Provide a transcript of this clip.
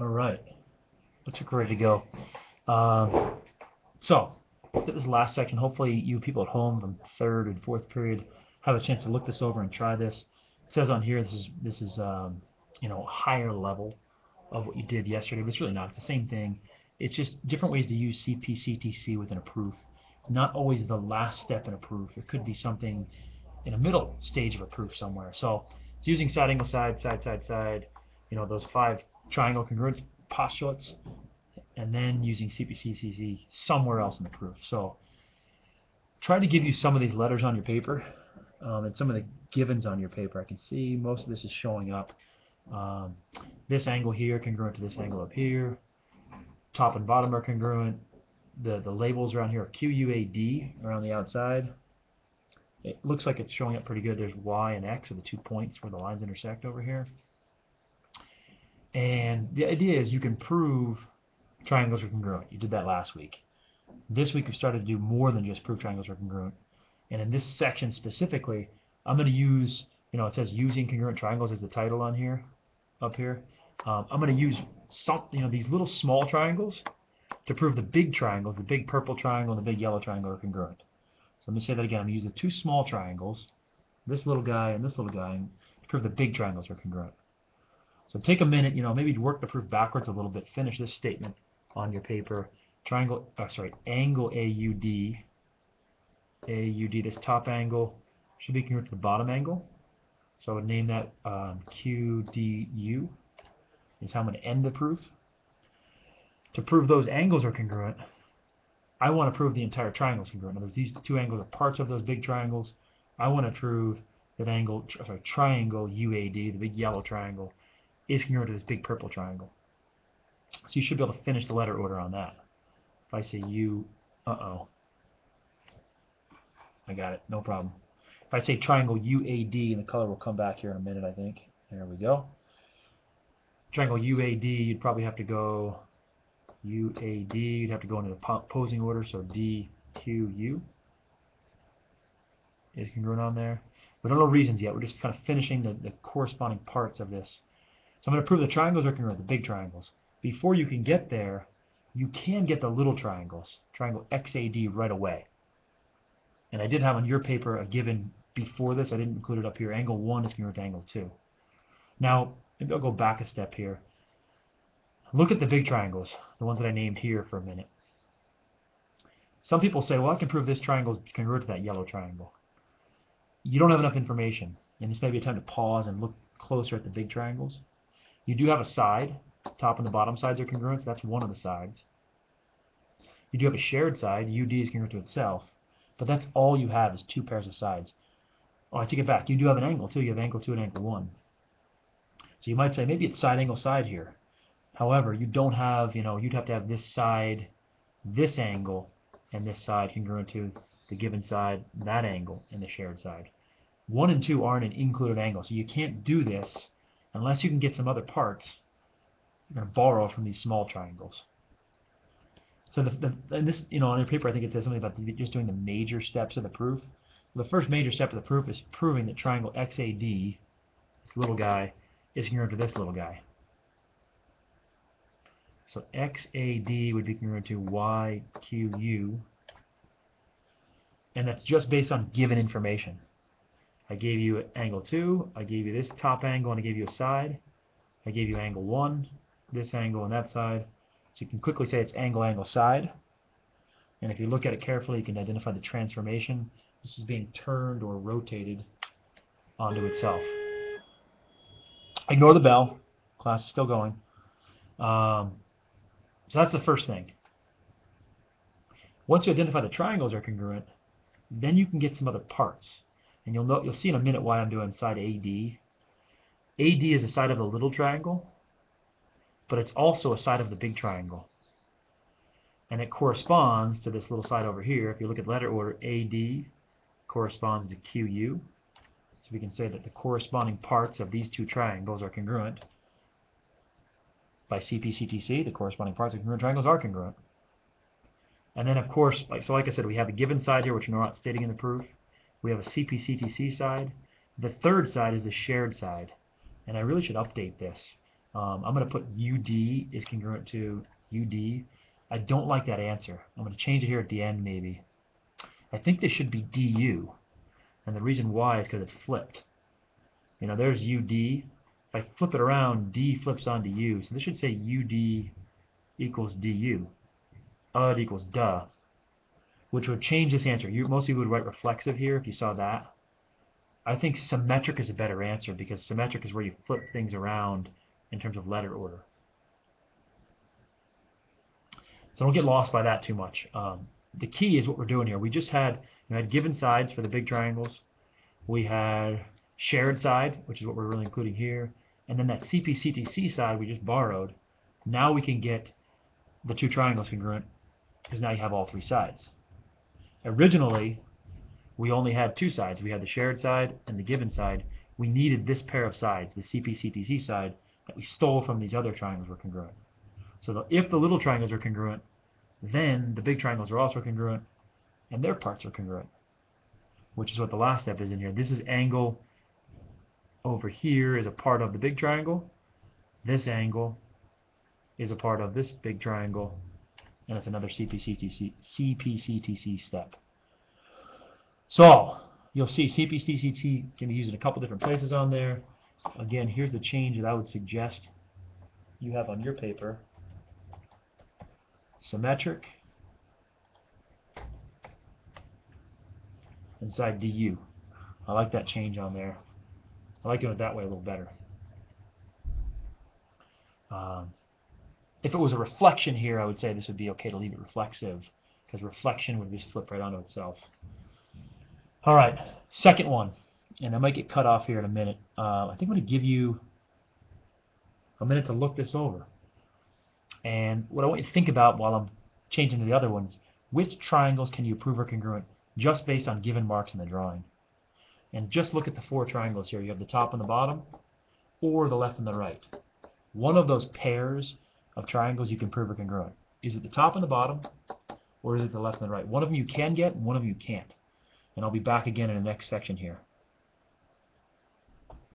All right, looks like we're ready to go. So, this last section, hopefully you people at home from third and fourth period have a chance to look this over and try this. It says on here this is higher level of what you did yesterday, but it's really not. It's the same thing. It's just different ways to use cpctc within a proof. Not always the last step in a proof. It could be something in a middle stage of a proof somewhere. So it's using side angle side, side, side, side, those 5 triangle congruence postulates, and then using cpctc somewhere else in the proof. So try to give you some of these letters on your paper and some of the givens on your paper. I can see most of this is showing up. This angle here congruent to this angle up here. Top and bottom are congruent. The labels around here are QUAD around the outside. It looks like it's showing up pretty good. There's Y and X are the 2 points where the lines intersect over here. And the idea is you can prove triangles are congruent. You did that last week. This week we started to do more than just prove triangles are congruent. And in this section specifically, I'm going to use, it says using congruent triangles as the title on here, up here. I'm going to use these little small triangles to prove the big triangles, the big purple triangle and the big yellow triangle are congruent. So let me say that again. I'm going to use the 2 small triangles, this little guy and this little guy, to prove the big triangles are congruent. So take a minute, maybe work the proof backwards a little bit. Finish this statement on your paper. Angle AUD. This top angle should be congruent to the bottom angle. So I would name that QDU is how I'm going to end the proof. To prove those angles are congruent, I want to prove the entire triangle is congruent. In other words, these 2 angles are parts of those big triangles. I want to prove that triangle UAD, the big yellow triangle, is congruent to this big purple triangle. So you should be able to finish the letter order on that. If I say U, I got it, no problem. If I say triangle UAD, and the color will come back here in a minute, I think. There we go. Triangle UAD, you'd probably have to go UAD, you'd have to go into the opposing order, so DQU is congruent on there. We don't know reasons yet, we're just kind of finishing the corresponding parts of this. So I'm going to prove the triangles are congruent, the big triangles. Before you can get there, you can get the little triangles, triangle XAD, right away. And I did have on your paper a given before this, I didn't include it up here. Angle 1 is congruent to angle 2. Now, maybe I'll go back a step here. Look at the big triangles, the ones that I named here for a minute. Some people say, well, I can prove this triangle is congruent to that yellow triangle. You don't have enough information, and this may be a time to pause and look closer at the big triangles. You do have a side. Top and the bottom sides are congruent, so that's one of the sides. You do have a shared side. UD is congruent to itself, but that's all you have is 2 pairs of sides. Oh, I take it back. You do have an angle, too. You have angle 2 and angle 1. So you might say, maybe it's side angle side here. However, you don't have, you'd have to have this side, this angle, and this side congruent to the given side, that angle, and the shared side. 1 and 2 aren't an included angle, so you can't do this unless you can get some other parts. You're going to borrow from these small triangles. So and this, on your paper, I think it says something about just doing the major steps of the proof. The first major step of the proof is proving that triangle XAD, this little guy, is congruent to this little guy. So XAD would be congruent to YQU, and that's just based on given information. I gave you angle 2, I gave you this top angle, and I gave you a side. I gave you angle 1, this angle, and that side. So you can quickly say it's angle, angle, side. And if you look at it carefully, you can identify the transformation. This is being turned or rotated onto itself. Ignore the bell. Class is still going. So that's the first thing. Once you identify the triangles are congruent, then you can get some other parts. And you'll see in a minute why I'm doing side AD. AD is a side of the little triangle, but it's also a side of the big triangle. And it corresponds to this little side over here. If you look at letter order, AD corresponds to QU. So we can say that the corresponding parts of these 2 triangles are congruent. By cpctc, the corresponding parts of congruent triangles are congruent. And then, of course, like I said, we have a given side here, which we're not stating in the proof. We have a cpctc side. The third side is the shared side. And I really should update this. I'm going to put UD is congruent to UD. I don't like that answer. I'm going to change it here at the end maybe. I think this should be DU. And the reason why is because it's flipped. You know, there's UD. If I flip it around, D flips onto U. So this should say UD equals DU. UD equals duh. Which would change this answer. Most people would write reflexive here if you saw that. I think symmetric is a better answer because symmetric is where you flip things around in terms of letter order. So don't get lost by that too much. The key is what we're doing here. We just had, had given sides for the big triangles. We had shared side, which is what we're really including here. And then that cpctc side we just borrowed. Now we can get the two triangles congruent because now you have all three sides. Originally, we only had two sides. We had the shared side and the given side. We needed this pair of sides, the cpctc side, that we stole from these other triangles were congruent. So if the little triangles are congruent, then the big triangles are also congruent, and their parts are congruent, which is what the last step is in here. This is angle over here is a part of the big triangle. This angle is a part of this big triangle, and it's another cpctc step. So you'll see cpctc can be used in a couple different places on there. Again, here's the change that I would suggest you have on your paper. Symmetric inside DU. I like that change on there. I like doing it that way a little better. If it was a reflection here, I would say this would be okay to leave it reflexive because reflection would just flip right onto itself. All right, second one, and I might get cut off here in a minute. I think I'm going to give you a minute to look this over. And what I want you to think about while I'm changing to the other ones, which triangles can you prove are congruent just based on given marks in the drawing? And just look at the four triangles here. You have the top and the bottom, or the left and the right. One of those pairs of triangles you can prove are congruent. Is it the top and the bottom, or is it the left and the right? One of them you can get, and one of them you can't. And I'll be back again in the next section here.